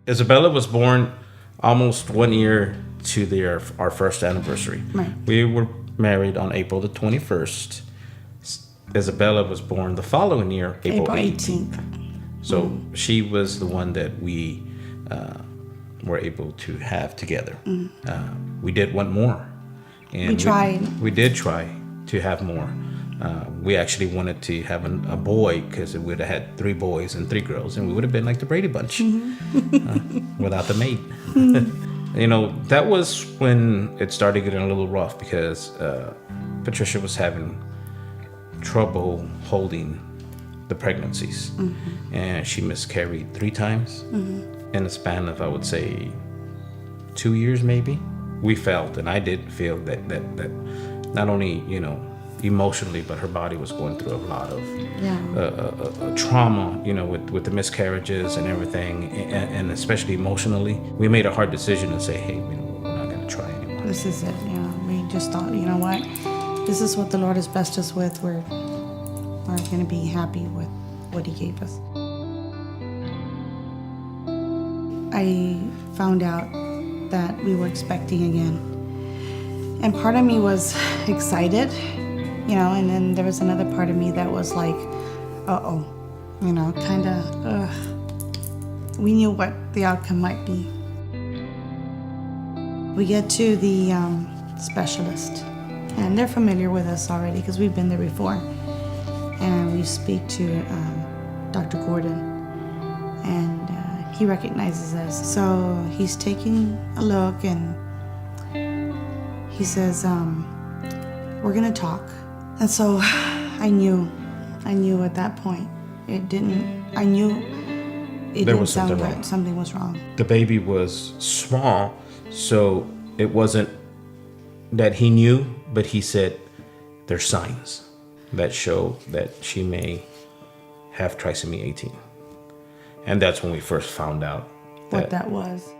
Isabella was born almost 1 year to our first anniversary. Right. We were married on April the 21st. Isabella was born the following year, April 18th. So she was the one that we were able to have together. We did want more. And we tried. We did try to have more. We actually wanted to have a boy because it would have had 3 boys and 3 girls, and we would have been like the Brady Bunch without the maid. That was when it started getting a little rough because Patricia was having trouble holding the pregnancies, and she miscarried 3 times in a span of, I would say, 2 years maybe. We felt, and I did feel that not only emotionally, but her body was going through a lot of trauma, with the miscarriages and everything, and especially emotionally. We made a hard decision to say, hey, we're not going to try anymore. This is it. We just thought, you know what, this is what the Lord has blessed us with. We're going to be happy with what He gave us. I found out that we were expecting again, and part of me was excited. And then there was another part of me that was like, kind of, we knew what the outcome might be. We get to the specialist, and they're familiar with us already because we've been there before. And we speak to Dr. Gordon, and he recognizes us. So he's taking a look, and he says, we're going to talk. And so I knew at that point, I knew it didn't sound right. Something was wrong. The baby was small, so it wasn't that he knew, but he said there's signs that show that she may have trisomy 18. And that's when we first found out what that was.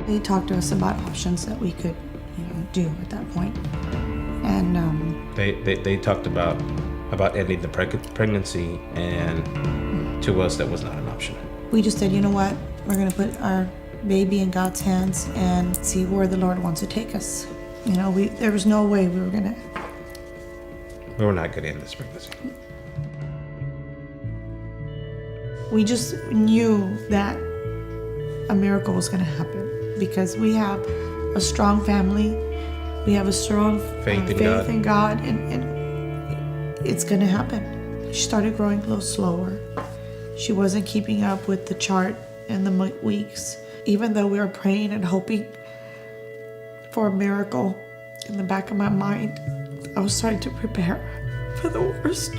They talked to us about options that we could, do at that point, and they talked about ending the pregnancy, and to us that was not an option. We just said, you know what, we're going to put our baby in God's hands and see where the Lord wants to take us. There was no way we were not going to end this pregnancy. We just knew that a miracle was going to happen. Because we have a strong family, we have a strong faith in God, and it's going to happen. She started growing a little slower. She wasn't keeping up with the chart and the weeks. Even though we were praying and hoping for a miracle, in the back of my mind, I was trying to prepare for the worst.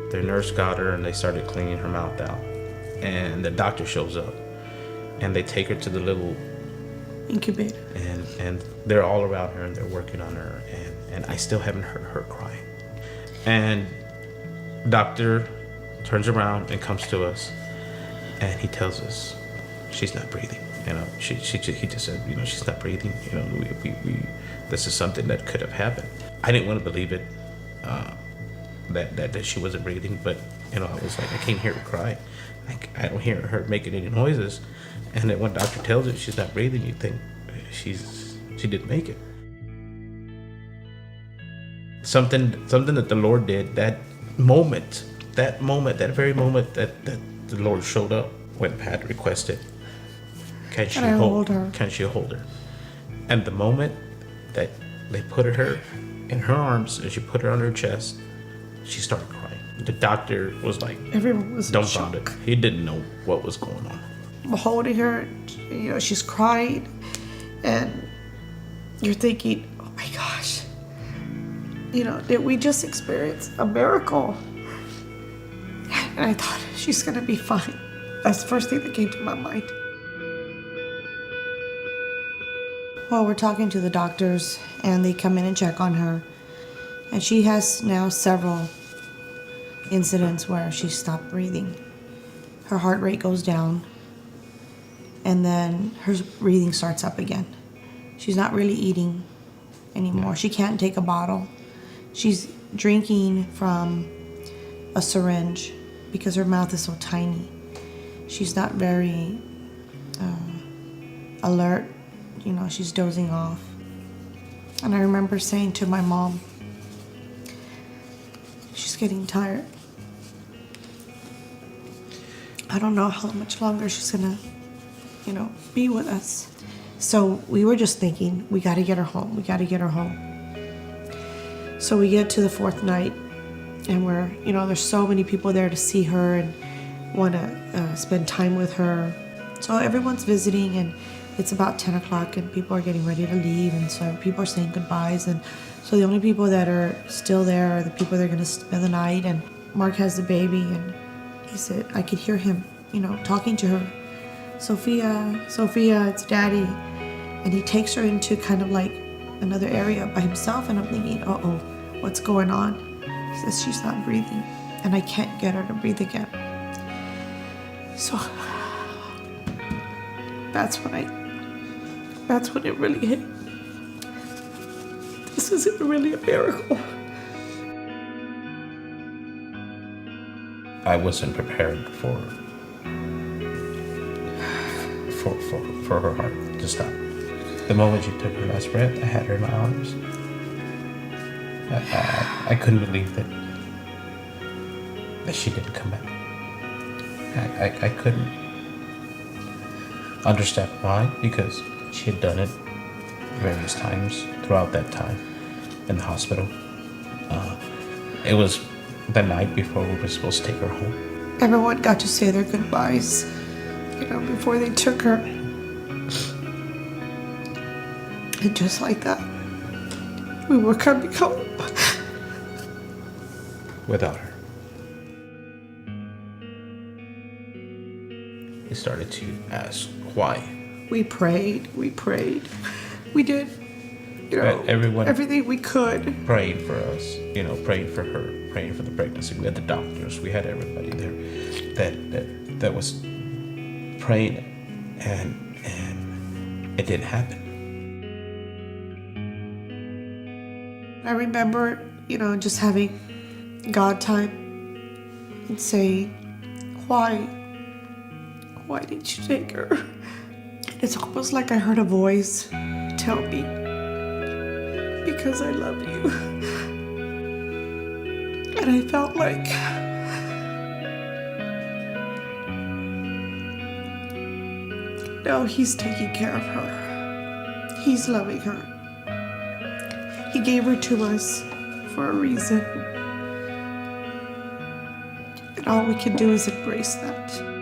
The nurse got her and they started cleaning her mouth out. And the doctor shows up and they take her to the little incubator. And they're all around her and they're working on her. And I still haven't heard her cry. And doctor turns around and comes to us and he tells us she's not breathing. He just said, she's not breathing. This is something that could have happened. I didn't want to believe it. That she wasn't breathing, but I was like, I can't hear her cry. I don't hear her making any noises. And then when doctor tells her she's not breathing, you think she didn't make it. Something that the Lord did that very moment that the Lord showed up when Pat requested, can she Can I hold her? Can she hold her? And the moment that they put her in her arms and she put her on her chest, she started crying. The doctor was like, everyone was in dumbfounded. shock. He didn't know what was going on. I'm holding her, she's crying, and you're thinking, oh my gosh, did we just experience a miracle? And I thought, she's gonna be fine. That's the first thing that came to my mind. Well, we're talking to the doctors, and they come in and check on her, and she has now several incidents where she stopped breathing. Her heart rate goes down, and then her breathing starts up again. She's not really eating anymore. She can't take a bottle. She's drinking from a syringe because her mouth is so tiny. She's not very alert. She's dozing off. And I remember saying to my mom, she's getting tired. I don't know how much longer she's gonna, be with us. So we were just thinking, we gotta get her home. We gotta get her home. So we get to the fourth night, and we're, there's so many people there to see her and want to spend time with her. So everyone's visiting, and it's about 10 o'clock, and people are getting ready to leave, and so people are saying goodbyes. And so the only people that are still there are the people that are going to spend the night. And Mark has the baby, and he said, I could hear him, talking to her. Sophia, it's Daddy. And he takes her into kind of like another area by himself, and I'm thinking, uh-oh, what's going on? He says, she's not breathing, and I can't get her to breathe again. So that's when it really hit. This isn't really a miracle. I wasn't prepared for her heart to stop. The moment she took her last breath, I had her in my arms. I couldn't believe that she didn't come back. I couldn't understand why, because she had done it various times throughout that time in the hospital. It was the night before we were supposed to take her home. Everyone got to say their goodbyes, before they took her. And just like that, we were coming home. Without her. He started to ask why. We prayed. We did, everyone everything we could. prayed for us, prayed for her, prayed for the pregnancy. We had the doctors, we had everybody there that was praying, and it didn't happen. I remember, just having God time and saying, why didn't you take her? It's almost like I heard a voice tell me, because I love you. And I felt like now he's taking care of her. He's loving her. He gave her to us for a reason. And all we can do is embrace that.